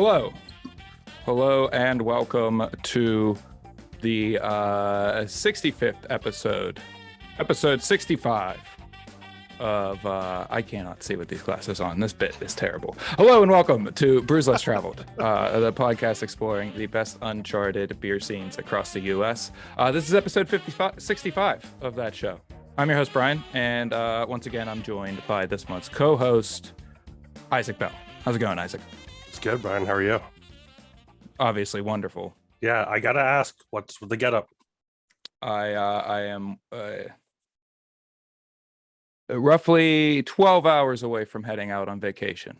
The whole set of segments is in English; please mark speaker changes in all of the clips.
Speaker 1: Hello. Hello and welcome to the 65th episode 65 of I cannot see with these glasses on. This bit is terrible. Hello and welcome to Brews Less Traveled, the podcast exploring the best uncharted beer scenes across the U.S. This is episode 65 of that show. I'm your host, Brian, and once again, I'm joined by this month's co-host, Isaac Bell. How's it going, Isaac?
Speaker 2: It's good, Brian. How are you?
Speaker 1: Obviously wonderful.
Speaker 2: Yeah, I gotta ask, what's with the getup?
Speaker 1: I am roughly 12 hours away from heading out on vacation.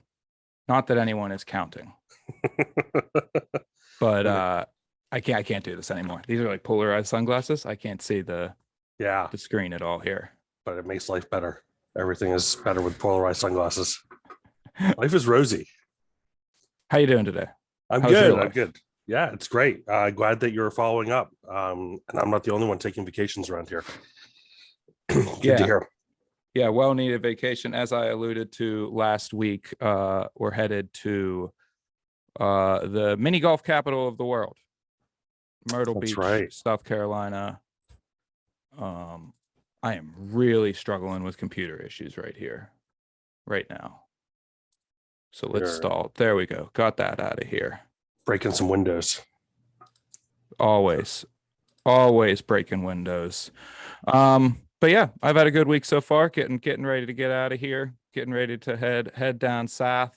Speaker 1: Not that anyone is counting, but I can't do this anymore. These are like polarized sunglasses. I can't see the screen at all here.
Speaker 2: But it makes life better. Everything is better with polarized sunglasses. Life is rosy.
Speaker 1: How you doing today?
Speaker 2: I'm good. Yeah, it's great. Glad that you're following up. And I'm not the only one taking vacations around here. Good to hear.
Speaker 1: Yeah, well-needed vacation. As I alluded to last week, we're headed to the mini golf capital of the world, Myrtle Beach,
Speaker 2: right.
Speaker 1: South Carolina. I am really struggling with computer issues right now. So let's stall. There we go. Got that out of here.
Speaker 2: Breaking some windows.
Speaker 1: Always breaking windows. But yeah, I've had a good week so far. Getting ready to get out of here. Getting ready to head down south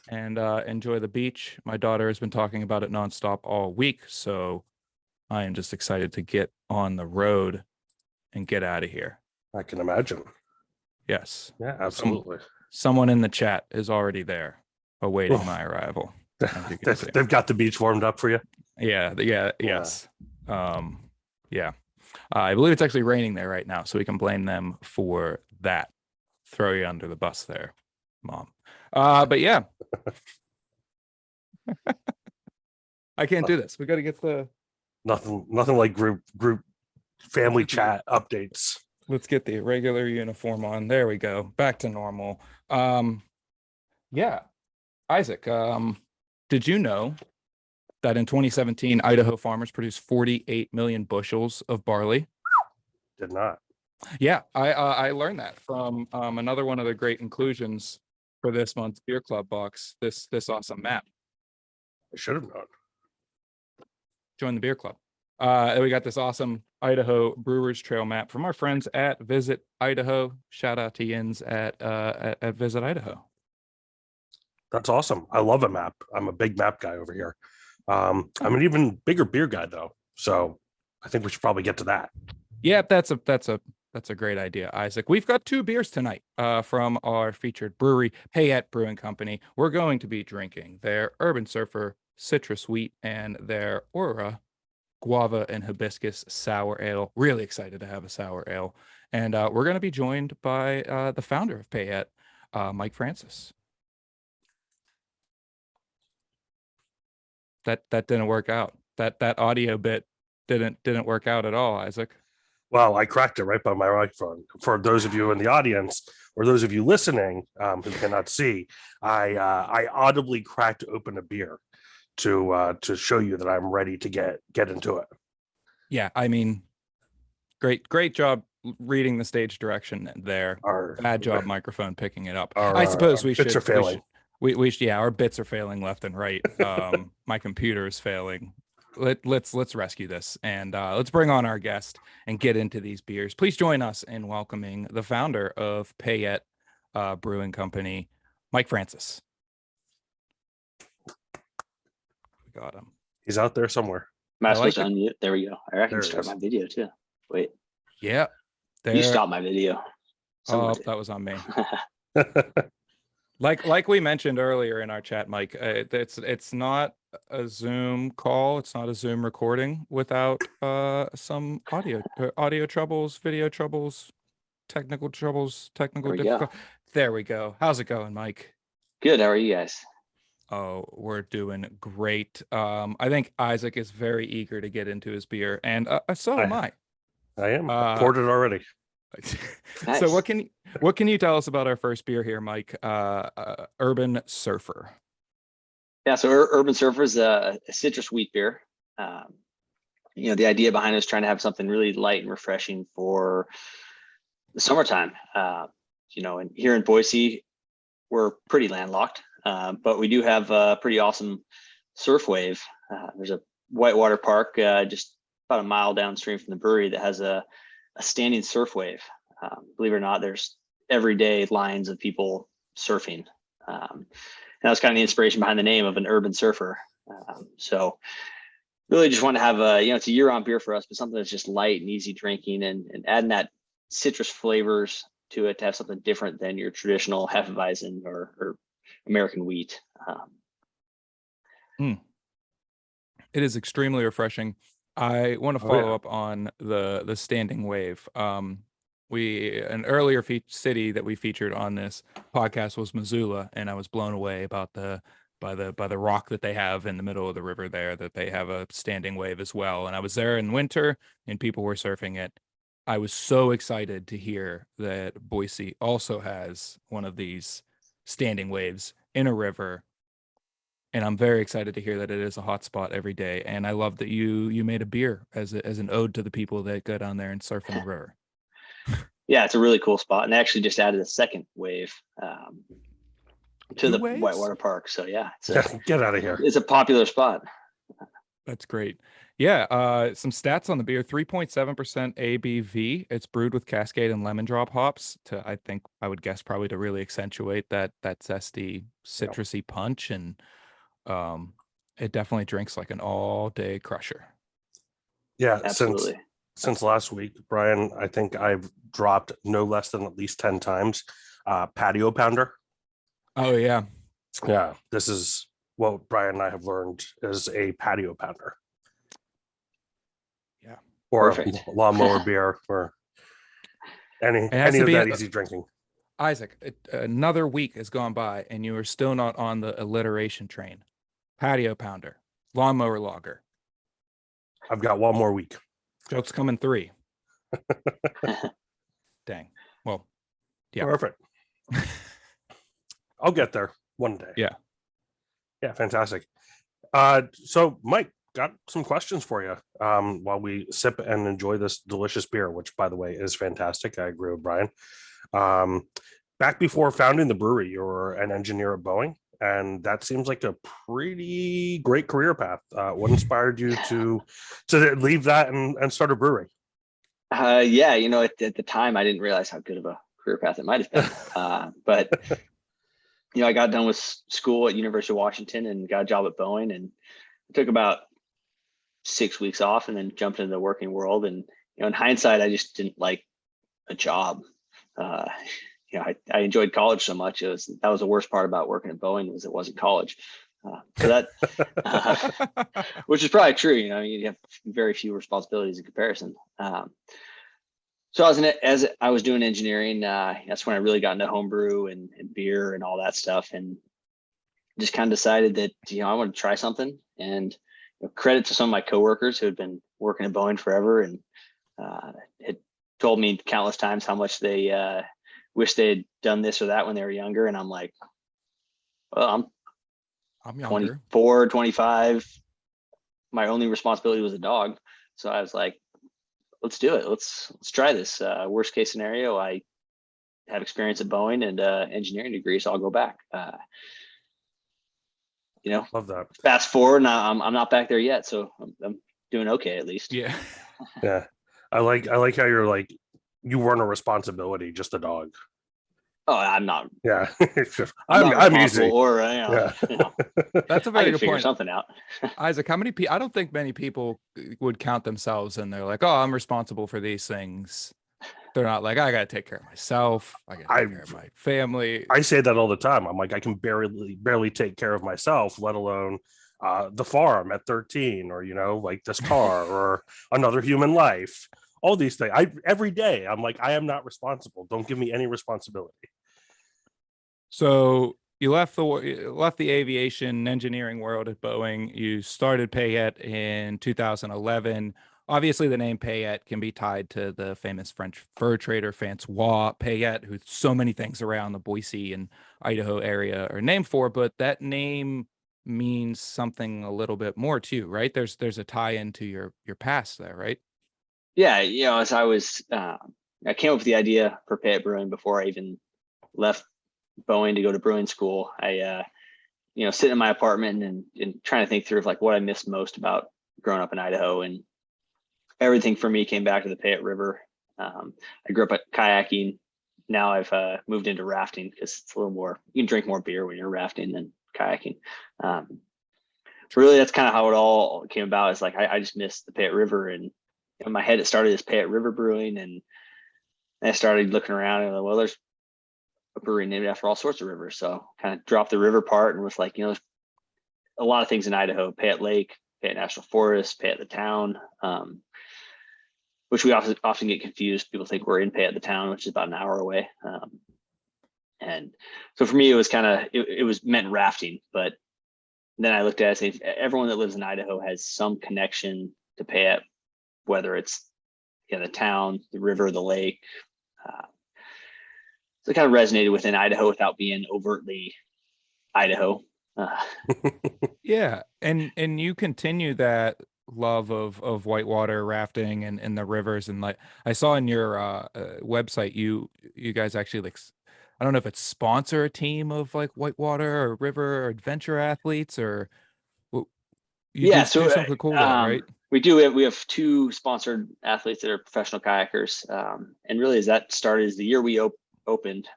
Speaker 1: and enjoy the beach. My daughter has been talking about it nonstop all week, so I am just excited to get on the road and get out of here.
Speaker 2: I can imagine.
Speaker 1: Yes.
Speaker 2: Yeah, absolutely.
Speaker 1: Someone in the chat is already there, awaiting my arrival.
Speaker 2: They've got the beach warmed up for you.
Speaker 1: Yes. Yeah. I believe it's actually raining there right now, so we can blame them for that. Throw you under the bus there, Mom. But yeah. I can't do this. We got to get the
Speaker 2: nothing like group family chat updates.
Speaker 1: Let's get the regular uniform on. There we go. Back to normal. Yeah. Isaac, did you know that in 2017, Idaho farmers produced 48 million bushels of barley?
Speaker 2: Did not.
Speaker 1: Yeah, I learned that from another one of the great inclusions for this month's Beer Club box, this awesome map.
Speaker 2: I should have known.
Speaker 1: Join the Beer Club. We got this awesome Idaho Brewers Trail map from our friends at Visit Idaho. Shout out to Yins at Visit Idaho.
Speaker 2: That's awesome. I love a map. I'm a big map guy over here. I'm an even bigger beer guy though, so I think we should probably get to that.
Speaker 1: Yeah, that's a great idea, Isaac. We've got two beers tonight from our featured brewery, Payette Brewing Company. We're going to be drinking their Urban Surfer Citrus Wheat and their Aura Guava and Hibiscus Sour Ale. Really excited to have a sour ale. And we're going to be joined by the founder of Payette, Mike Francis. That didn't work out. That audio bit didn't work out at all, Isaac.
Speaker 2: Well, I cracked it right by my microphone. For those of you in the audience or those of you listening who cannot see, I audibly cracked open a beer to show you that I'm ready to get into it.
Speaker 1: Yeah, I mean, great job reading the stage direction there. Bad job microphone picking it up. I suppose we should.
Speaker 2: Bits are failing.
Speaker 1: Our bits are failing left and right. My computer is failing. Let's rescue this and let's bring on our guest and get into these beers. Please join us in welcoming the founder of Payette Brewing Company, Mike Francis. We got him.
Speaker 2: He's out there somewhere.
Speaker 3: Am I supposed to unmute? There we go. I can start my video too. Wait.
Speaker 1: Yeah.
Speaker 3: You stopped my video.
Speaker 1: That was on me. Like we mentioned earlier in our chat, Mike, it's not a Zoom call. It's not a Zoom recording without some audio troubles, video troubles, technical difficulties. There we go. How's it going, Mike?
Speaker 3: Good. How are you guys?
Speaker 1: Oh, we're doing great. I think Isaac is very eager to get into his beer, and so am I.
Speaker 2: I am. Poured it already.
Speaker 3: Nice.
Speaker 1: So what can you tell us about our first beer here, Mike? Urban Surfer.
Speaker 3: Yeah, so Urban Surfer is a citrus wheat beer. The idea behind it is trying to have something really light and refreshing for the summertime. And here in Boise, we're pretty landlocked, but we do have a pretty awesome surf wave. There's a whitewater park just about a mile downstream from the brewery that has a standing surf wave. Believe it or not, there's everyday lines of people surfing. And that's kind of the inspiration behind the name of an urban surfer. So really just want to have it's a year-round beer for us, but something that's just light and easy drinking, and adding that citrus flavors to it to have something different than your traditional Hefeweizen or American wheat.
Speaker 1: It is extremely refreshing. I want to follow up on the standing wave. An earlier city that we featured on this podcast was Missoula, and I was blown away about by the rock that they have in the middle of the river there, that they have a standing wave as well. And I was there in winter and people were surfing it. I was so excited to hear that Boise also has one of these standing waves in a river. And I'm very excited to hear that it is a hot spot every day. And I love that you made a beer as an ode to the people that go down there and surf in the river.
Speaker 3: Yeah, it's a really cool spot. And they actually just added a second wave to the whitewater park. So yeah,
Speaker 2: get out of here.
Speaker 3: It's a popular spot.
Speaker 1: That's great. Yeah, some stats on the beer: 3.7% ABV. It's brewed with Cascade and lemon drop hops I would guess probably to really accentuate that zesty, citrusy punch, and it definitely drinks like an all-day crusher.
Speaker 2: Yeah,
Speaker 3: absolutely.
Speaker 2: Since last week, Brian, I think I've dropped no less than at least 10 times patio pounder.
Speaker 1: Oh yeah.
Speaker 2: Yeah, this is what Brian and I have learned is a patio pounder.
Speaker 1: Yeah.
Speaker 2: Or
Speaker 3: perfect.
Speaker 2: a lawnmower beer, or any of that easy drinking.
Speaker 1: Isaac, another week has gone by and you are still not on the alliteration train. Patio pounder, lawnmower lager.
Speaker 2: I've got one more week.
Speaker 1: Jokes come in 3. Dang. Well, yeah.
Speaker 2: Perfect. I'll get there one day.
Speaker 1: Yeah.
Speaker 2: Yeah, fantastic. So Mike, got some questions for you while we sip and enjoy this delicious beer, which by the way is fantastic. I agree with Brian. Back before founding the brewery, you were an engineer at Boeing, and that seems like a pretty great career path. What inspired you to leave that and start a brewery?
Speaker 3: Yeah, at the time I didn't realize how good of a career path it might have been. But I got done with school at University of Washington and got a job at Boeing, and it took about 6 weeks off and then jumped into the working world. And in hindsight, I just didn't like a job. I enjoyed college so much. That was the worst part about working at Boeing, was it wasn't college. So that, which is probably true. You have very few responsibilities in comparison. So as I was doing engineering, that's when I really got into homebrew and beer and all that stuff, and just kind of decided that I wanted to try something. And credit to some of my coworkers who had been working at Boeing forever and had told me countless times how much they wish they had done this or that when they were younger. And I'm like, well, I'm 24, 25. My only responsibility was a dog. So I was like, let's do it. Let's try this. Worst case scenario, I have experience at Boeing and engineering degree, so I'll go back.
Speaker 2: Love that.
Speaker 3: Fast forward, and I'm not back there yet, so I'm doing okay at least.
Speaker 1: Yeah.
Speaker 2: Yeah. I like how you're like, you weren't a responsibility, just a dog.
Speaker 3: Oh, I'm not.
Speaker 2: Yeah.
Speaker 3: I'm
Speaker 2: easy.
Speaker 3: Or
Speaker 1: That's a very good
Speaker 3: figure
Speaker 1: point.
Speaker 3: Something out.
Speaker 1: Isaac, how many people? I don't think many people would count themselves and they're like, "Oh, I'm responsible for these things." They're not like, "I got to take care of myself. I got to take care of my family."
Speaker 2: I say that all the time. I'm like, I can barely take care of myself, let alone the farm at 13, or like this car or another human life. All these things. Every day I'm like, I am not responsible. Don't give me any responsibility.
Speaker 1: So you left the aviation engineering world at Boeing. You started Payette in 2011. Obviously, the name Payette can be tied to the famous French fur trader Francois Payette, who so many things around the Boise and Idaho area are named for. But that name means something a little bit more to you, right? There's a tie into your past there, right?
Speaker 3: Yeah, as I was, I came up with the idea for Payette Brewing before I even left Boeing to go to brewing school. I, sitting in my apartment and trying to think through of like what I missed most about growing up in Idaho, and everything for me came back to the Payette River. I grew up at kayaking. Now I've moved into rafting because it's a little more, you can drink more beer when you're rafting than kayaking. Really, that's kind of how it all came about. Is like I just missed the Payette River, and in my head it started as Payette River Brewing, and I started looking around and like, well, there's a brewery named after all sorts of rivers. So kind of dropped the river part and was like, there's a lot of things in Idaho: Payette Lake, Payette National Forest, Payette the town, which we often get confused. People think we're in Payette the town, which is about an hour away. And so for me, it was kind of, it was meant rafting, but then I looked at it and say everyone that lives in Idaho has some connection to Payette, whether it's the town, the river, the lake. So it kind of resonated within Idaho without being overtly Idaho.
Speaker 1: Yeah, and you continue that love of whitewater rafting and the rivers, and like I saw in your website, you guys actually like, I don't know if it's sponsor a team of like whitewater or river or adventure athletes, or you
Speaker 3: Yeah,
Speaker 1: do something cool there, right?
Speaker 3: We do. We have two sponsored athletes that are professional kayakers, and really, as that started, as the year we opened,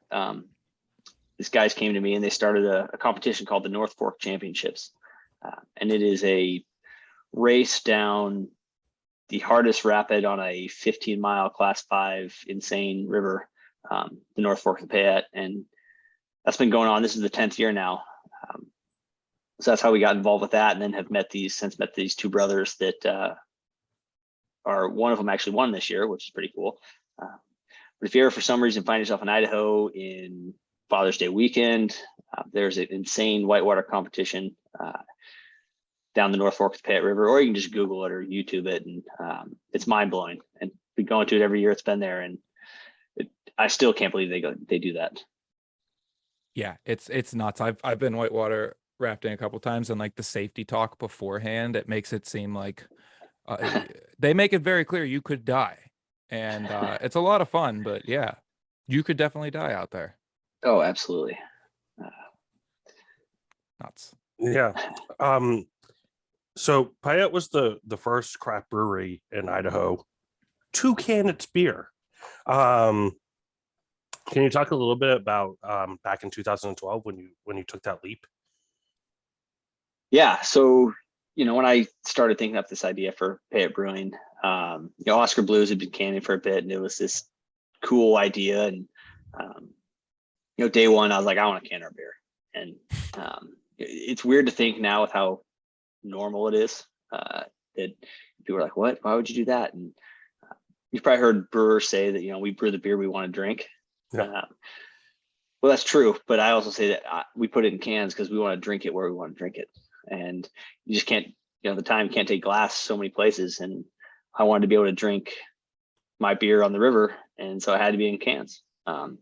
Speaker 3: these guys came to me and they started a competition called the North Fork Championships, and it is a race down the hardest rapid on a 15-mile Class 5 insane river, the North Fork of the Payette, and that's been going on. This is the 10th year now. So that's how we got involved with that, and then have met these two brothers that are, one of them actually won this year, which is pretty cool. But if you ever for some reason find yourself in Idaho in Father's Day weekend, there's an insane whitewater competition down the North Fork of the Payette River, or you can just Google it or YouTube it, and it's mind blowing. And we go into it every year. It's been there, and I still can't believe they do that.
Speaker 1: Yeah, it's nuts. I've been whitewater rafting a couple times, and like the safety talk beforehand, it makes it seem like they make it very clear you could die, and it's a lot of fun. But yeah, you could definitely die out there.
Speaker 3: Oh, absolutely.
Speaker 1: Nuts.
Speaker 2: Yeah. So Payette was the first craft brewery in Idaho to can its beer. Can you talk a little bit about back in 2012 when you took that leap?
Speaker 3: Yeah. So, when I started thinking up this idea for Payette Brewing, Oscar Blues had been canning for a bit, and it was this cool idea. And, day one, I was like, I want to can our beer. And it's weird to think now with how normal it is, that people are like, what? Why would you do that? And you've probably heard brewers say that, we brew the beer we want to drink.
Speaker 2: Yeah.
Speaker 3: Well, that's true. But I also say that we put it in cans because we want to drink it where we want to drink it. And you just can't, the time can't take glass so many places. And I wanted to be able to drink my beer on the river. And so I had to be in cans. So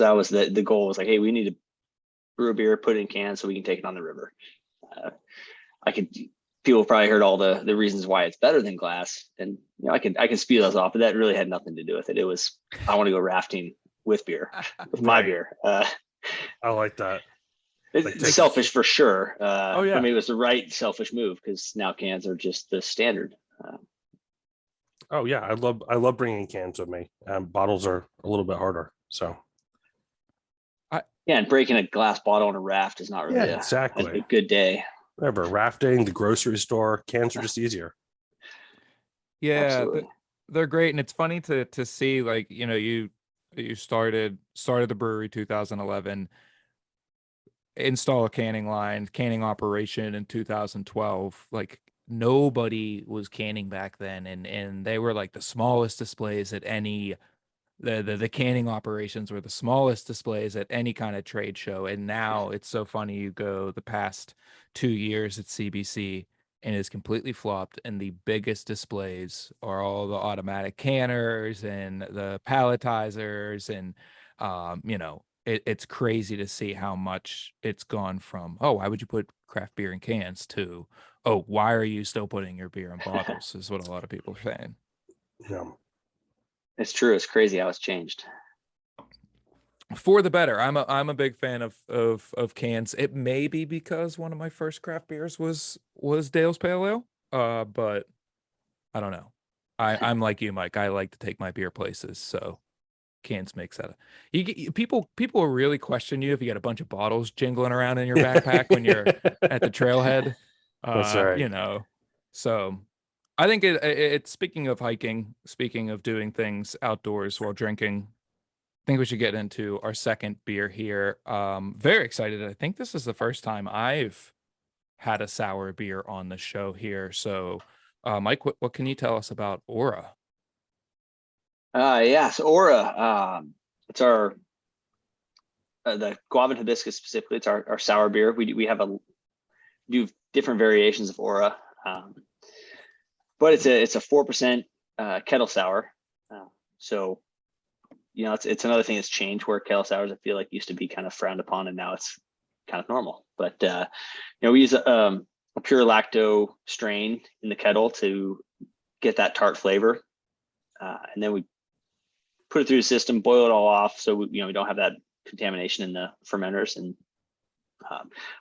Speaker 3: that was the goal, was like, hey, we need to brew a beer, put it in cans so we can take it on the river. People probably heard all the reasons why it's better than glass. And, I can spew those off, but that really had nothing to do with it. It was, I want to go rafting with beer, with my beer.
Speaker 2: I like that.
Speaker 3: It's selfish for sure.
Speaker 2: Oh yeah.
Speaker 3: But maybe it was the right selfish move, because now cans are just the standard.
Speaker 2: Oh yeah, I love bringing cans with me. Bottles are a little bit harder. So.
Speaker 3: Yeah, and breaking a glass bottle on a raft is not really a good day.
Speaker 2: Whatever, rafting, the grocery store, cans are just easier.
Speaker 1: Yeah, they're great, and it's funny to see, like, you started the brewery 2011, install a canning operation in 2012. Like, nobody was canning back then, and they were like the smallest displays at any, the canning operations were the smallest displays at any kind of trade show. And now it's so funny, you go the past 2 years at CBC and it's completely flopped, and the biggest displays are all the automatic canners and the palletizers, and it's crazy to see how much it's gone from, oh, why would you put craft beer in cans, to, oh, why are you still putting your beer in bottles, is what a lot of people are saying.
Speaker 2: Yeah.
Speaker 3: It's true. It's crazy how it's changed.
Speaker 1: For the better. I'm a big fan of cans. It may be because one of my first craft beers was Dale's Pale Ale. But I don't know. I'm like you, Mike. I like to take my beer places, so cans makes that. People will really question you if you got a bunch of bottles jingling around in your backpack when you're at the trailhead.
Speaker 2: That's right.
Speaker 1: You know. So I think it's, speaking of hiking, speaking of doing things outdoors while drinking, I think we should get into our second beer here. Very excited. I think this is the first time I've had a sour beer on the show here. So, Mike, what can you tell us about Aura?
Speaker 3: So Aura, it's our the Guava Hibiscus specifically. It's our sour beer. We have do different variations of Aura, but it's a 4% kettle sour. So it's another thing that's changed, where kettle sours, I feel like, used to be kind of frowned upon, and now it's kind of normal. But we use a pure lacto strain in the kettle to get that tart flavor, and then we put it through the system, boil it all off, so we don't have that contamination in the fermenters, and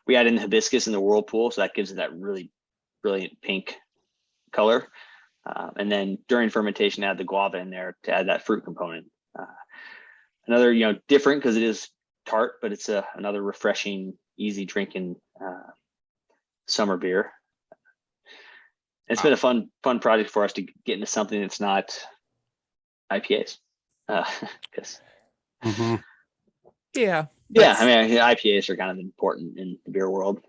Speaker 3: we add in the hibiscus in the whirlpool, so that gives it that really brilliant pink color, and then during fermentation, add the guava in there to add that fruit component. Another different, because it is tart, but it's another refreshing, easy drinking summer beer. It's been a fun project for us to get into something that's not IPAs. Because
Speaker 1: Yeah.
Speaker 3: I mean, IPAs are kind of important in the beer world,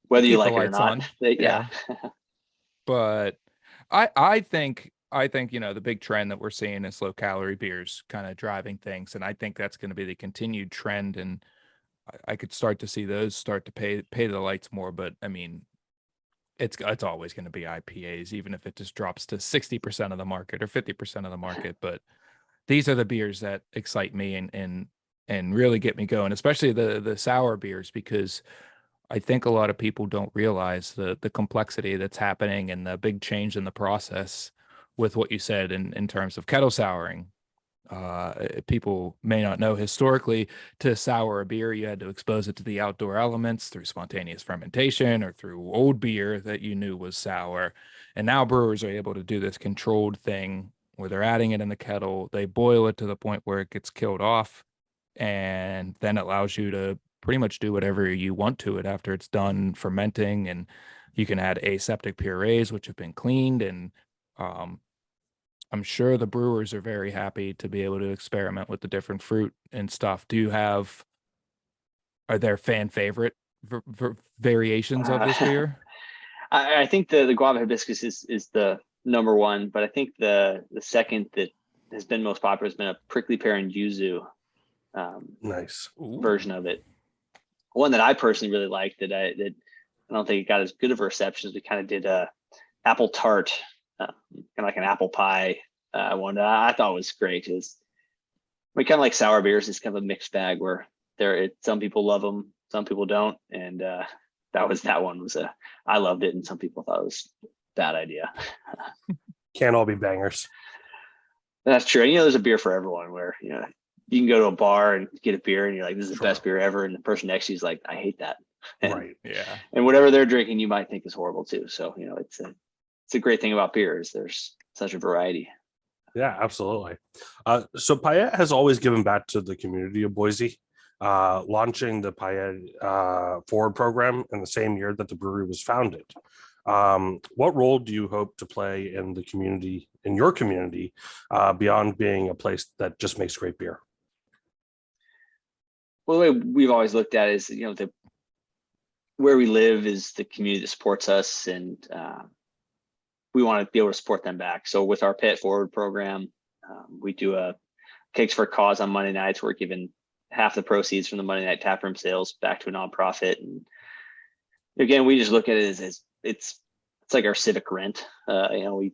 Speaker 3: whether you like it or not. Yeah.
Speaker 1: But I think the big trend that we're seeing is low calorie beers kind of driving things, and I think that's going to be the continued trend, and I could start to see those start to pay the lights more. But I mean, it's always going to be IPAs, even if it just drops to 60% of the market or 50% of the market. But these are the beers that excite me and really get me going, especially the sour beers, because I think a lot of people don't realize the complexity that's happening and the big change in the process with what you said in terms of kettle souring. People may not know, historically, to sour a beer, you had to expose it to the outdoor elements through spontaneous fermentation or through old beer that you knew was sour. And now brewers are able to do this controlled thing where they're adding it in the kettle. They boil it to the point where it gets killed off, and then it allows you to pretty much do whatever you want to it after it's done fermenting. And you can add aseptic purees, which have been cleaned, and I'm sure the brewers are very happy to be able to experiment with the different fruit and stuff. Are there fan favorite variations of this beer?
Speaker 3: I think the guava hibiscus is the number one, but I think the second that has been most popular has been a prickly pear and yuzu
Speaker 2: Nice
Speaker 3: version of it. One that I personally really liked, that I don't think it got as good of a reception, as we kind of did a apple tart, kind of like an apple pie one that I thought was great. We kind of like sour beers. It's kind of a mixed bag where some people love them, some people don't, and that one was I loved it, and some people thought it was a bad idea.
Speaker 2: Can't all be bangers.
Speaker 3: That's true. And, there's a beer for everyone, where you can go to a bar and get a beer and you're like, this is the best beer ever, and the person next to you is like, I hate that. And,
Speaker 2: right.
Speaker 1: Yeah.
Speaker 3: And whatever they're drinking, you might think is horrible too. So it's a great thing about beers. There's such a variety.
Speaker 2: Yeah, absolutely. So Payette has always given back to the community of Boise, launching the Payette Forward program in the same year that the brewery was founded. What role do you hope to play in the community, in your community, beyond being a place that just makes great beer?
Speaker 3: Well, the way we've always looked at it is, where we live is the community that supports us, and we want to be able to support them back. So with our Payette Forward program, we do a Cakes for a Cause on Monday nights. We're giving half the proceeds from the Monday night taproom sales back to a nonprofit. And again, we just look at it as it's like our civic rent. Everyone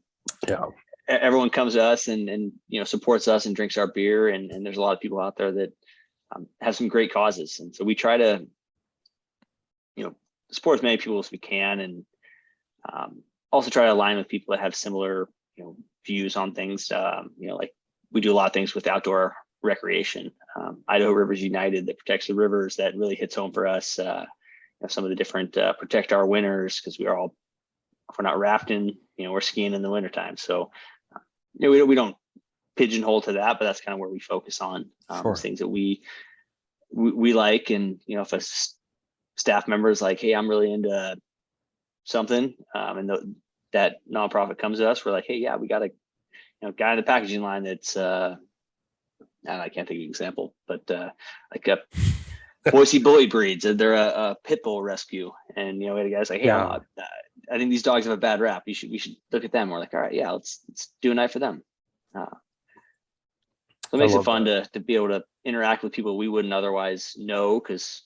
Speaker 3: comes to us and supports us and drinks our beer. And there's a lot of people out there that have some great causes. And so we try to, support as many people as we can, and also try to align with people that have similar, views on things. Like we do a lot of things with outdoor recreation. Idaho Rivers United, that protects the rivers, that really hits home for us. Some of the different protect our winters, because if we're not rafting, we're skiing in the wintertime. So we don't pigeonhole to that, but that's kind of where we focus on things that we like. And if a staff member is like, hey, I'm really into something, and that nonprofit comes to us, we're like, hey, yeah, we got a guy in the packaging line that's I can't think of an example, but like a Boise bully breeds. They're a pit bull rescue, and we had a guy's like, hey, I think these dogs have a bad rap. We should look at them. We're like, all right, yeah, let's do a night for them. So it makes it fun to be able to interact with people we wouldn't otherwise know, because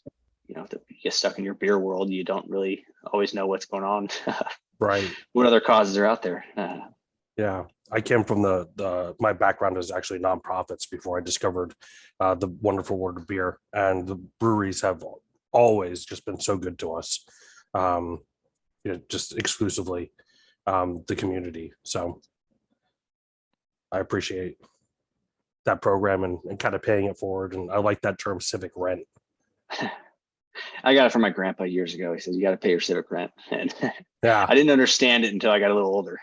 Speaker 3: if you get stuck in your beer world, you don't really always know what's going on.
Speaker 2: Right.
Speaker 3: What other causes are out there?
Speaker 2: Yeah. I came from my background is actually nonprofits before I discovered the wonderful world of beer, and the breweries have always just been so good to us. Just exclusively the community. So I appreciate that program and kind of paying it forward. And I like that term, civic rent.
Speaker 3: I got it from my grandpa years ago. He says, you got to pay your civic rent. And
Speaker 2: yeah,
Speaker 3: I didn't understand it until I got a little older.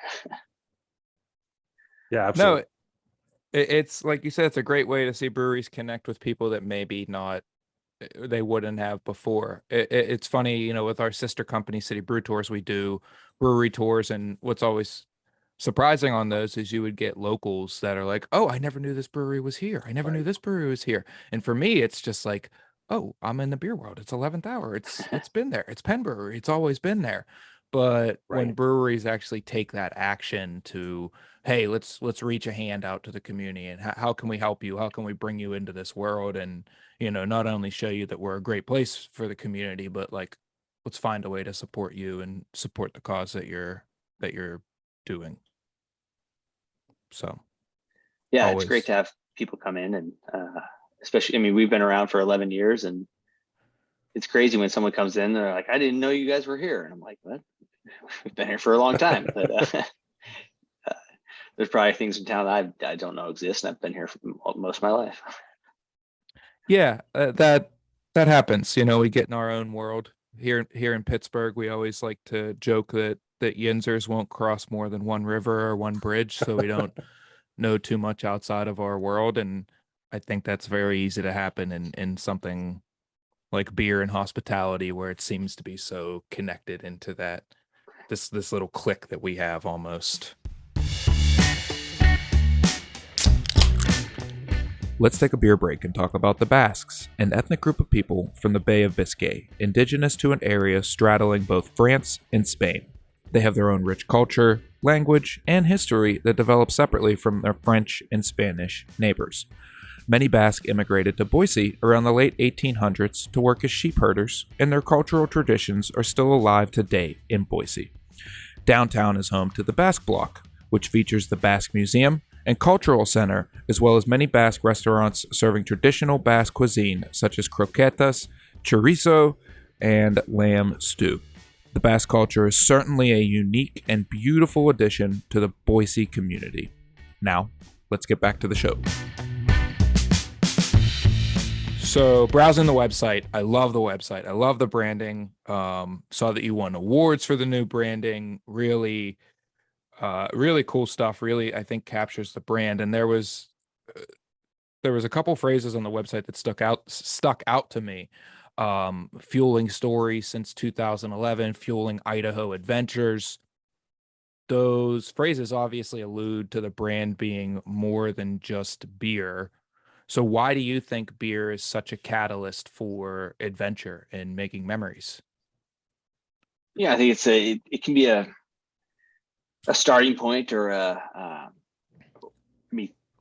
Speaker 2: Yeah, absolutely.
Speaker 1: No, it's like you said, it's a great way to see breweries connect with people that maybe they wouldn't have before. It's funny, with our sister company, City Brew Tours, we do brewery tours, and what's always surprising on those is you would get locals that are like, oh, I never knew this brewery was here. I never knew this brewery was here. And for me, it's just like, oh, I'm in the beer world. It's 11th hour. It's been there. It's Penn Brewery. It's always been there. But when breweries actually take that action to, hey, let's reach a hand out to the community, and how can we help you? How can we bring you into this world? And, not only show you that we're a great place for the community, but like, let's find a way to support you and support the cause that you're doing. So
Speaker 3: yeah, It's great to have people come in, and especially, we've been around for 11 years, and it's crazy when someone comes in, they're like, I didn't know you guys were here. And I'm like, what? We've been here for a long time. But there's probably things in town that I don't know exist, and I've been here for most of my life.
Speaker 1: Yeah, that happens. We get in our own world here in Pittsburgh. We always like to joke that Yinzers won't cross more than one river or one bridge, so we don't know too much outside of our world. And I think that's very easy to happen in something like beer and hospitality, where it seems to be so connected into this little clique that we have almost. Let's take a beer break and talk about the Basques, an ethnic group of people from the Bay of Biscay, indigenous to an area straddling both France and Spain. They have their own rich culture, language, and history that develop separately from their French and Spanish neighbors. Many Basques immigrated to Boise around the late 1800s to work as sheep herders, and their cultural traditions are still alive today in Boise. Downtown is home to the Basque Block, which features the Basque Museum and Cultural Center, as well as many Basque restaurants serving traditional Basque cuisine such as croquetas, chorizo, and lamb stew. The Basque culture is certainly a unique and beautiful addition to the Boise community. Now, let's get back to the show. So, browsing the website, I love the website. I love the branding. Saw that you won awards for the new branding. Really cool stuff. Really, I think captures the brand. And there was a couple phrases on the website that stuck out to me. Fueling stories since 2011, fueling Idaho adventures. Those phrases obviously allude to the brand being more than just beer. So why do you think beer is such a catalyst for adventure and making memories?
Speaker 3: Yeah, I think it can be a starting point, or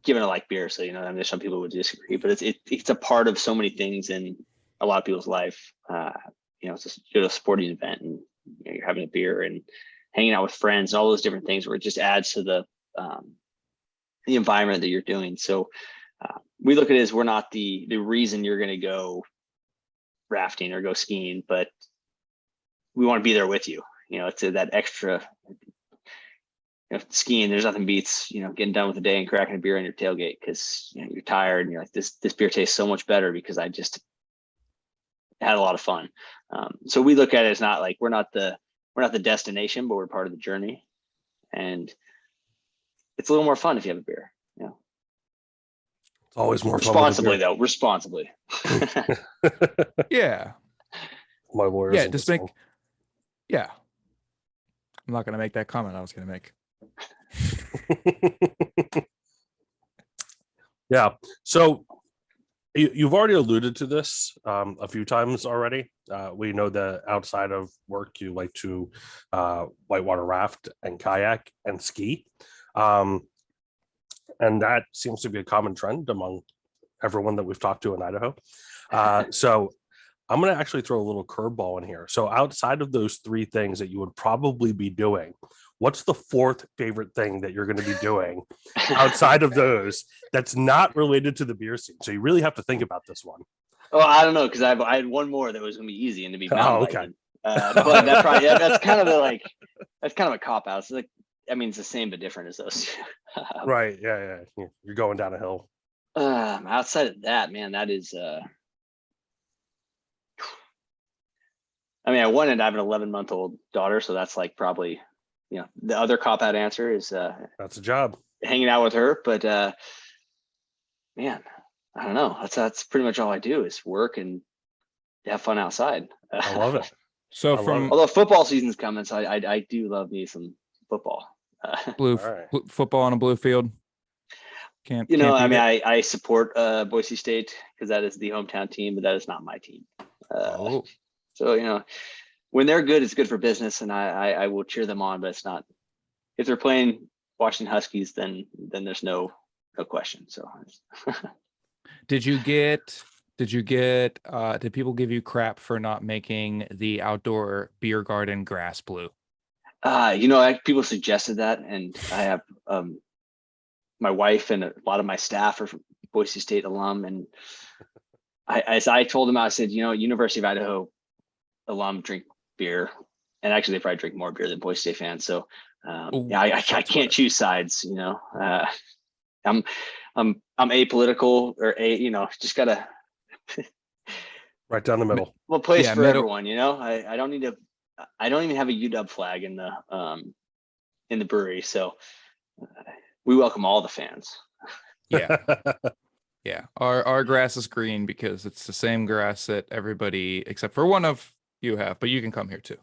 Speaker 3: given I like beer, so there's some people would disagree, but it's a part of so many things in a lot of people's life. It's a sporting event, and you're having a beer and hanging out with friends and all those different things, where it just adds to the environment that you're doing. So We look at it as we're not the reason you're going to go rafting or go skiing, but we want to be there with you. It's that extra. Skiing, there's nothing beats getting done with the day and cracking a beer on your tailgate because you're tired and you're like, this beer tastes so much better because I just had a lot of fun. So we look at it as not like we're not the destination, but we're part of the journey, and it's a little more fun if you have a beer.
Speaker 2: It's always more
Speaker 3: responsibly though. Responsibly.
Speaker 1: Yeah.
Speaker 2: My lawyers.
Speaker 1: Yeah, just make. Yeah. I'm not going to make that comment I was going to make.
Speaker 2: Yeah. So you've already alluded to this a few times already. We know that outside of work, you like to whitewater raft and kayak and ski. And that seems to be a common trend among everyone that we've talked to in Idaho. So I'm going to actually throw a little curveball in here. So outside of those three things that you would probably be doing, what's the fourth favorite thing that you're going to be doing outside of those that's not related to the beer scene? So you really have to think about this one.
Speaker 3: Oh, I don't know, because I had one more that was going to be easy and to be mountain biking.
Speaker 2: Okay.
Speaker 3: But that's kind of a cop out. It's like, it's the same but different as those.
Speaker 2: Right. Yeah. You're going down a hill.
Speaker 3: Outside of that, man, that is. I have an 11-month-old daughter, so that's like probably, the other cop out answer is
Speaker 2: that's a job.
Speaker 3: Hanging out with her, but man, I don't know. That's pretty much all I do is work and have fun outside.
Speaker 2: I love it.
Speaker 1: So
Speaker 3: although football season's coming, so I do love me some football.
Speaker 1: Football on a blue field. Can't
Speaker 3: I support Boise State because that is the hometown team, but that is not my team. So when they're good, it's good for business, and I will cheer them on. But it's not if they're playing Washington Huskies, then there's no question. So
Speaker 1: did people give you crap for not making the outdoor beer garden grass blue?
Speaker 3: People suggested that, and I have my wife and a lot of my staff are from Boise State alum, and I told them, I said, University of Idaho alum drink beer, and actually they probably drink more beer than Boise State fans. So I can't choose sides. I'm apolitical or just gotta
Speaker 2: right down the middle.
Speaker 3: Well, place for everyone. I don't need to. I don't even have a UW flag in the brewery, so we welcome all the fans.
Speaker 1: Yeah. Yeah, our grass is green because it's the same grass that everybody except for one of you have, but you can come here too.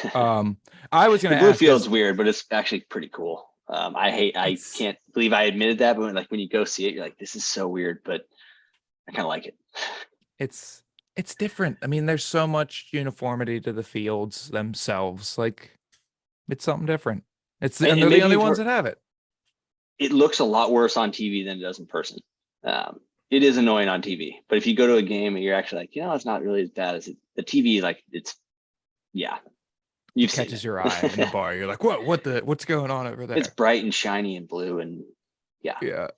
Speaker 1: I was going to
Speaker 3: ask. Blue field's
Speaker 1: this,
Speaker 3: weird, but it's actually pretty cool. I can't believe I admitted that, but when you go see it, you're like, this is so weird, but I kind of like it.
Speaker 1: It's different. There's so much uniformity to the fields themselves. Like, it's something different. And they're the only ones that have it.
Speaker 3: It looks a lot worse on TV than it does in person. It is annoying on TV, but if you go to a game and you're actually like, it's not really as bad as the TV. Like it
Speaker 1: catches your eye in the bar. You're like, what's going on over there?
Speaker 3: It's bright and shiny and blue, and yeah.
Speaker 1: Yeah.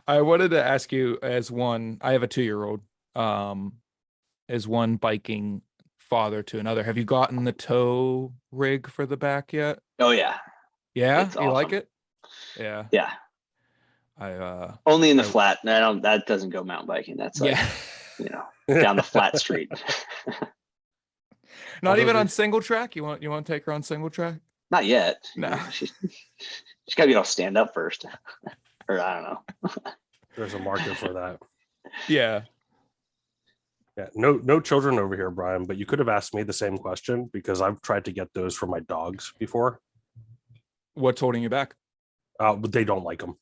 Speaker 1: I wanted to ask you, I have a 2-year-old, as one biking father to another. Have you gotten the tow rig for the back yet?
Speaker 3: Oh yeah.
Speaker 1: Yeah,
Speaker 3: it's
Speaker 1: you
Speaker 3: awesome.
Speaker 1: like it? Yeah.
Speaker 3: Yeah.
Speaker 1: Only
Speaker 3: in the flat. That doesn't go mountain biking. That's like, down the flat street.
Speaker 1: Not even on single track. You want to take her on single track?
Speaker 3: Not yet.
Speaker 1: No.
Speaker 3: She's got to be able to stand up first, or I don't know.
Speaker 2: There's a market for that.
Speaker 1: Yeah.
Speaker 2: Yeah. No children over here, Brian. But you could have asked me the same question because I've tried to get those for my dogs before.
Speaker 1: What's holding you back?
Speaker 2: But they don't like them.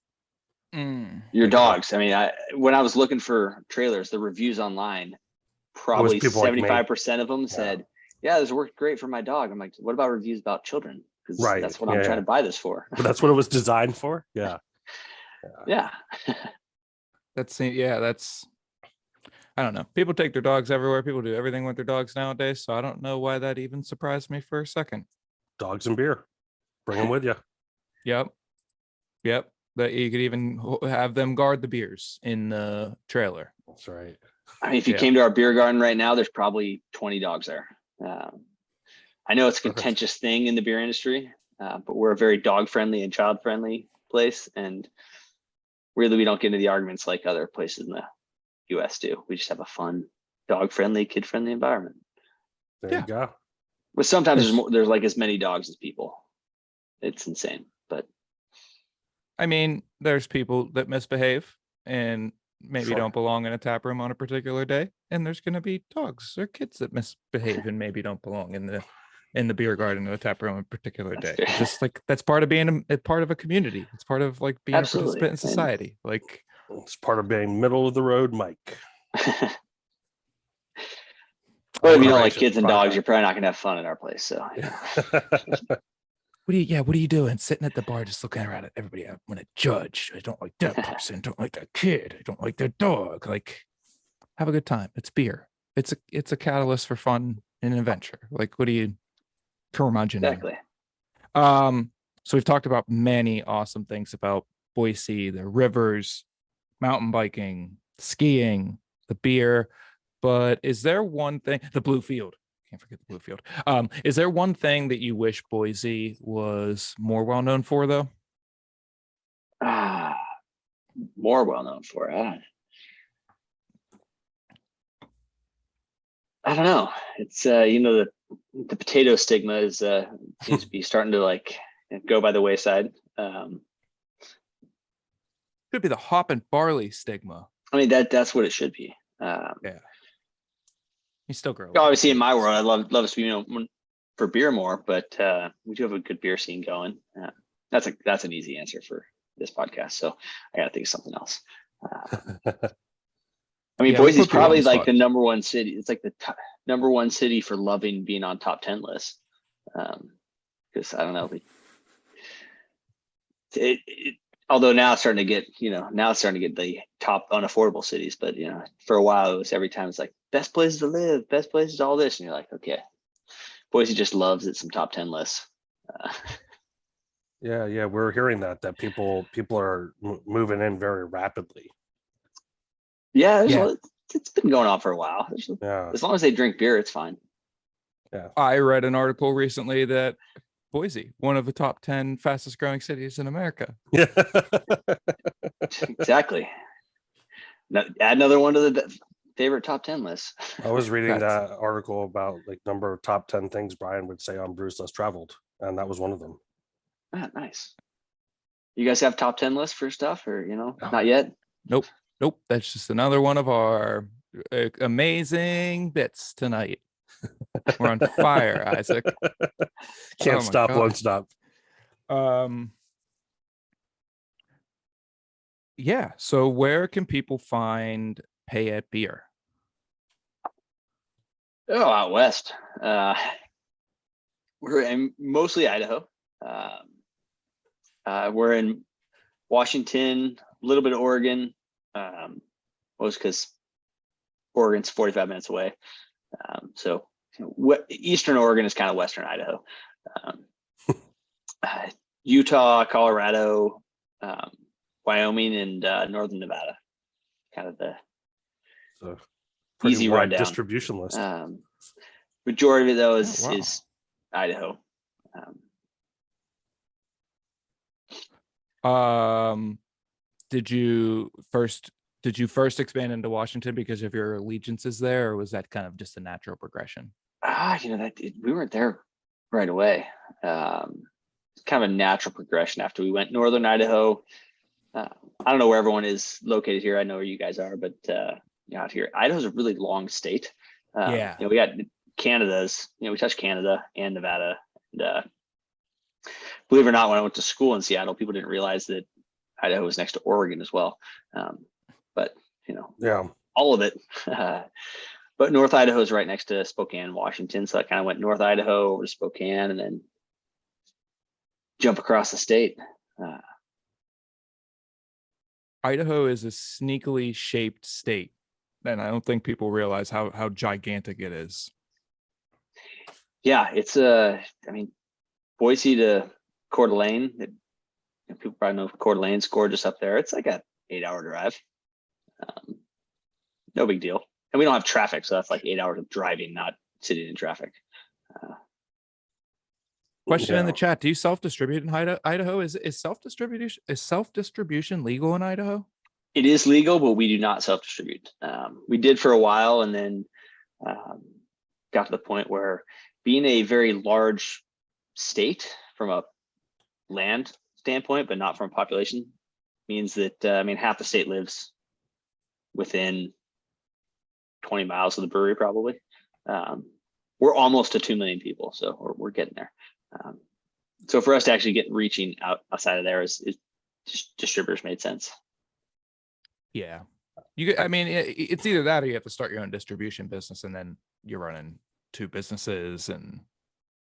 Speaker 3: Your dogs. When I was looking for trailers, the reviews online, probably 75% of them said, "Yeah, this worked great for my dog." I'm like, "What about reviews about children?" Because that's what I'm trying to buy this for.
Speaker 2: But that's what it was designed for. Yeah.
Speaker 3: Yeah.
Speaker 1: That's I don't know. People take their dogs everywhere. People do everything with their dogs nowadays. So I don't know why that even surprised me for a second.
Speaker 2: Dogs and beer. Bring them with you.
Speaker 1: Yep. that you could even have them guard the beers in the trailer.
Speaker 2: That's right.
Speaker 3: I mean, if you came to our beer garden right now, there's probably 20 dogs there. I know it's a contentious thing in the beer industry, but we're a very dog friendly and child friendly place. And really, we don't get into the arguments like other places in the US do. We just have a fun, dog friendly, kid friendly environment.
Speaker 2: There you go.
Speaker 3: But sometimes there's like as many dogs as people. It's insane. But
Speaker 1: I mean, there's people that misbehave and maybe don't belong in a tap room on a particular day, and there's going to be dogs or kids that misbehave and maybe don't belong in the beer garden or the tap room on a particular day. Just like that's part of being a part of a community. It's part of like being a participant in society. Like
Speaker 2: it's part of being middle of the road, Mike.
Speaker 3: Well, if you don't like kids and dogs, you're probably not going to have fun at our place. So.
Speaker 1: What are you doing? Sitting at the bar, just looking around at everybody. I want to judge. I don't like that person. Don't like that kid. I don't like their dog. Like, have a good time. It's beer. It's a catalyst for fun and adventure. Like, what are you curmudgeon?
Speaker 3: Exactly.
Speaker 1: So we've talked about many awesome things about Boise, the rivers, mountain biking, skiing, the beer. But is there one thing? The Blue Field. Can't forget the Blue Field. Is there one thing that you wish Boise was more well known for, though?
Speaker 3: More well known for it. I don't know. It's the potato stigma is seems to be starting to like go by the wayside.
Speaker 1: Could be the hop and barley stigma.
Speaker 3: I mean that's what it should be.
Speaker 1: Yeah. You still grow.
Speaker 3: Obviously, in my world, I love us, for beer more, but we do have a good beer scene going. That's an easy answer for this podcast. So I got to think of something else. I mean, Boise is probably like the number one city. It's like the number one city for loving being on top 10 lists. Because I don't know, although now it's starting to get, the top unaffordable cities, but for a while it was every time it's like best places to live, best places, all this, and you're like, okay, Boise just loves it. Some top 10 lists.
Speaker 2: Yeah, we're hearing that people are moving in very rapidly.
Speaker 3: Yeah, it's been going on for a while. As long as they drink beer, it's fine.
Speaker 2: Yeah,
Speaker 1: I read an article recently that Boise, one of the top 10 fastest growing cities in America.
Speaker 2: Yeah,
Speaker 3: exactly. Now, add another one to the favorite top 10 list.
Speaker 2: I was reading that article about like number of top 10 things Brian would say on Brews Less Traveled, and that was one of them.
Speaker 3: Nice. You guys have top 10 lists for stuff, or not yet?
Speaker 1: Nope. That's just another one of our amazing bits tonight. We're on fire, Isaac.
Speaker 2: Can't stop, won't stop.
Speaker 1: Yeah. So where can people find Payette beer?
Speaker 3: Oh, out west. We're in mostly Idaho. We're in Washington, a little bit of Oregon. Most because Oregon's 45 minutes away. So Eastern Oregon is kind of Western Idaho. Utah, Colorado, Wyoming, and Northern Nevada. Kind of the easy
Speaker 2: wide
Speaker 3: rundown.
Speaker 2: Distribution list.
Speaker 3: Majority of it though is Idaho.
Speaker 1: Did you first expand into Washington because of your allegiances there, or was that kind of just a natural progression?
Speaker 3: We weren't there right away. It's kind of a natural progression after we went northern Idaho. I don't know where everyone is located here. I know where you guys are, but out here, Idaho's a really long state. We got Canada's. We touched Canada and Nevada. And believe it or not, when I went to school in Seattle, people didn't realize that Idaho was next to Oregon as well. But all of it. But North Idaho is right next to Spokane, Washington. So I kind of went North Idaho over to Spokane and then jump across the state.
Speaker 1: Idaho is a sneakily shaped state, and I don't think people realize how gigantic it is.
Speaker 3: Yeah, it's Boise to Coeur d'Alene, people probably know Coeur d'Alene's Gorge just up there. It's like a 8-hour drive. No big deal. And we don't have traffic, so that's like 8 hours of driving, not sitting in traffic.
Speaker 1: Question in the chat: do you self-distribute in Idaho? Is self-distribution legal in Idaho?
Speaker 3: It is legal, but we do not self-distribute. We did for a while, and then got to the point where, being a very large state from a land standpoint, but not from a population, means that half the state lives within 20 miles of the brewery, probably. We're almost to 2 million people, so we're getting there. So for us to actually get reaching outside of there is distributors made sense.
Speaker 1: Yeah, it's either that or you have to start your own distribution business, and then you're running 2 businesses. And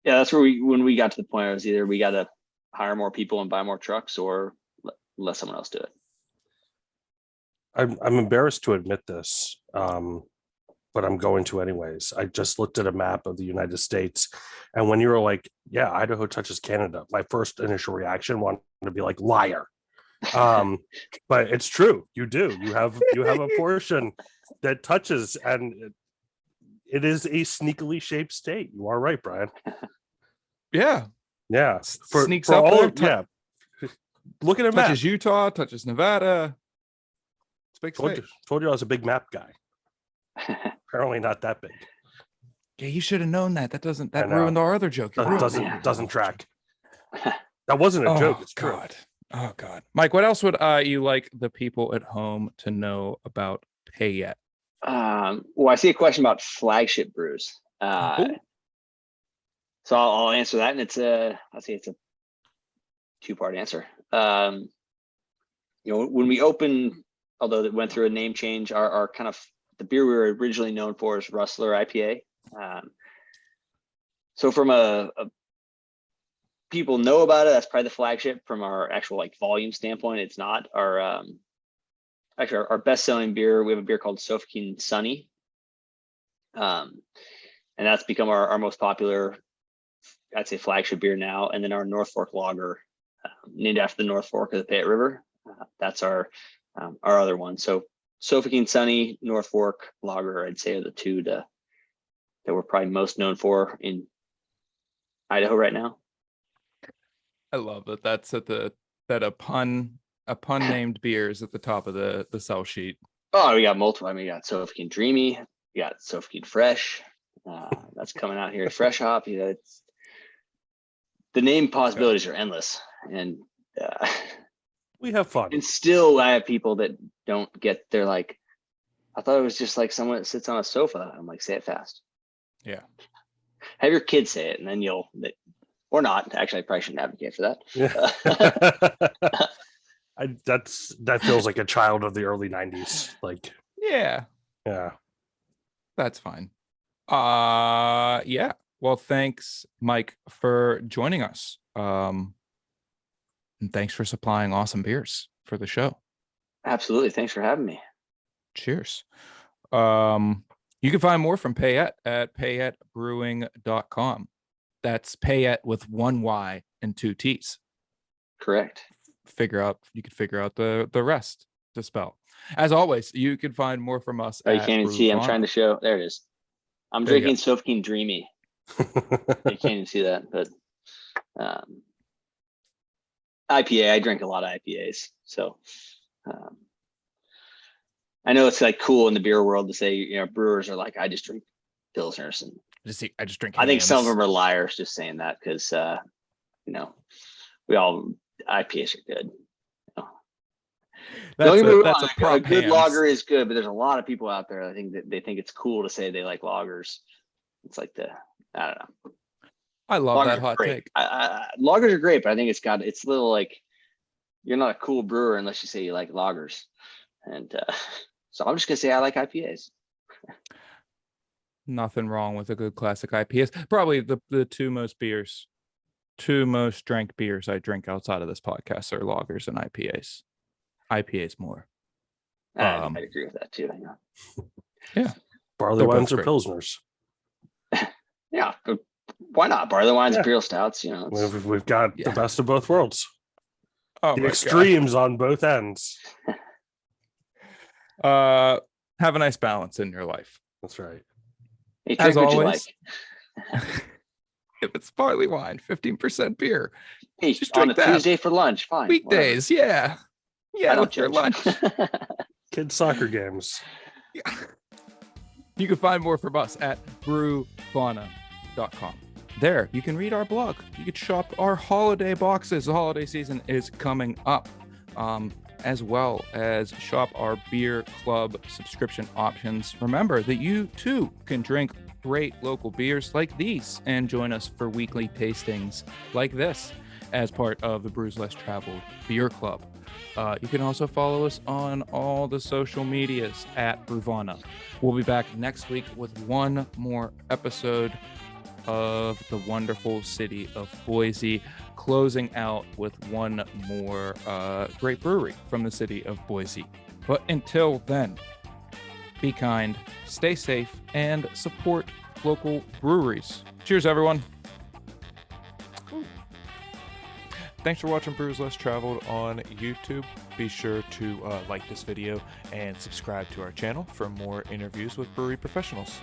Speaker 3: yeah, that's where when we got to the point, it was either we got to hire more people and buy more trucks, or let someone else do it.
Speaker 2: I'm embarrassed to admit this, but I'm going to anyways. I just looked at a map of the United States, and when you were like, yeah, Idaho touches Canada, my first initial reaction wanted to be like, liar. But it's true. You do. You have a portion that touches, and it is a sneakily shaped state. You are right, Brian.
Speaker 1: Yeah.
Speaker 2: Sneaks up all there. Look at a map.
Speaker 1: Touches Utah, touches Nevada. It's big state.
Speaker 2: Told you I was a big map guy. Apparently not that big.
Speaker 1: Yeah, you should have known that. That ruined our other joke.
Speaker 2: Doesn't track. That wasn't a joke. It's true.
Speaker 1: Oh God, Mike, what else would you like the people at home to know about Payette?
Speaker 3: Well, I see a question about flagship brews. So I'll answer that, and it's a 2-part answer. When we opened, although it went through a name change, our kind of the beer we were originally known for is Rustler IPA. So from a people know about it, that's probably the flagship. From our actual like volume standpoint, it's not. Our best-selling beer, we have a beer called Sofikin Sunny, and that's become our most popular, I'd say, flagship beer now. And then our North Fork Lager, named after the North Fork of the Payette River, that's our other one. So Sofikin Sunny, North Fork Lager, I'd say, are the two that we're probably most known for in Idaho right now.
Speaker 1: I love that. That's that a pun named beer is at the top of the sell sheet.
Speaker 3: Oh, we got multiple. We got Sofikin Dreamy, we got Sofikin Fresh. That's coming out here. Fresh hop. It's the name possibilities are endless, and
Speaker 2: we have fun.
Speaker 3: And still, I have people that don't get. They're like, I thought it was just like someone that sits on a sofa. I'm like, say it fast.
Speaker 1: Yeah.
Speaker 3: Have your kids say it, and then or not. Actually, I probably shouldn't advocate for that.
Speaker 2: That feels like a child of the early 90s. Like,
Speaker 1: yeah, that's fine. Yeah. Well, thanks, Mike, for joining us. And thanks for supplying awesome beers for the show.
Speaker 3: Absolutely. Thanks for having me.
Speaker 1: Cheers. You can find more from Payette at payettebrewing.com. That's Payette with 1 Y and 2 T's.
Speaker 3: Correct.
Speaker 1: You could figure out the rest to spell. As always, you can find more from us.
Speaker 3: Oh, you can't even see. I'm trying to show. There it is. I'm drinking Sofikin Dreamy. You can't even see that, but IPA. I drink a lot of IPAs, so I know it's like cool in the beer world to say, brewers are like, I just drink pilsners, and
Speaker 1: I just drink.
Speaker 3: I think some of them are liars just saying that because we all IPAs are good. Don't get me wrong, a good lager is good, but there's a lot of people out there I think that they think it's cool to say they like lagers. It's like I don't know.
Speaker 1: I love
Speaker 3: lagers
Speaker 1: that hot take.
Speaker 3: Lagers are great, but I think it's a little like, you're not a cool brewer unless you say you like lagers. And so I'm just gonna say I like IPAs.
Speaker 1: Nothing wrong with a good classic IPAs. Probably the two most drank beers I drink outside of this podcast are lagers and IPAs. IPAs more.
Speaker 3: I'd agree with that too.
Speaker 1: Yeah.
Speaker 2: Barley wines or pilsners.
Speaker 3: Yeah. Why not? Barley wines, imperial stouts.
Speaker 2: We've got the best of both worlds.
Speaker 1: Oh
Speaker 2: The
Speaker 1: my
Speaker 2: extremes on both ends.
Speaker 1: God. Have a nice balance in your life.
Speaker 2: That's right.
Speaker 3: Hey,
Speaker 1: As
Speaker 3: drink what you
Speaker 1: always,
Speaker 3: like.
Speaker 1: if it's barley wine, 15% beer.
Speaker 3: Hey,
Speaker 1: Just
Speaker 3: on
Speaker 1: drink
Speaker 3: a
Speaker 1: that.
Speaker 3: Tuesday for lunch, fine.
Speaker 1: Weekdays, yeah.
Speaker 3: I
Speaker 1: Yeah,
Speaker 3: don't
Speaker 1: with your
Speaker 3: judge.
Speaker 1: lunch.
Speaker 2: Kids soccer games.
Speaker 1: Yeah. You can find more from us at brewfauna.com. There, you can read our blog. You can shop our holiday boxes. The holiday season is coming up, as well as shop our beer club subscription options. Remember that you too can drink great local beers like these and join us for weekly tastings like this as part of the Brews Less Traveled Beer Club. You can also follow us on all the social medias at Bruvana. We'll be back next week with one more episode of the wonderful city of Boise, closing out with one more great brewery from the city of Boise. But until then, be kind, stay safe, and support local breweries. Cheers, everyone. Thanks for watching Brews Less Traveled on YouTube. Be sure to like this video and subscribe to our channel for more interviews with brewery professionals.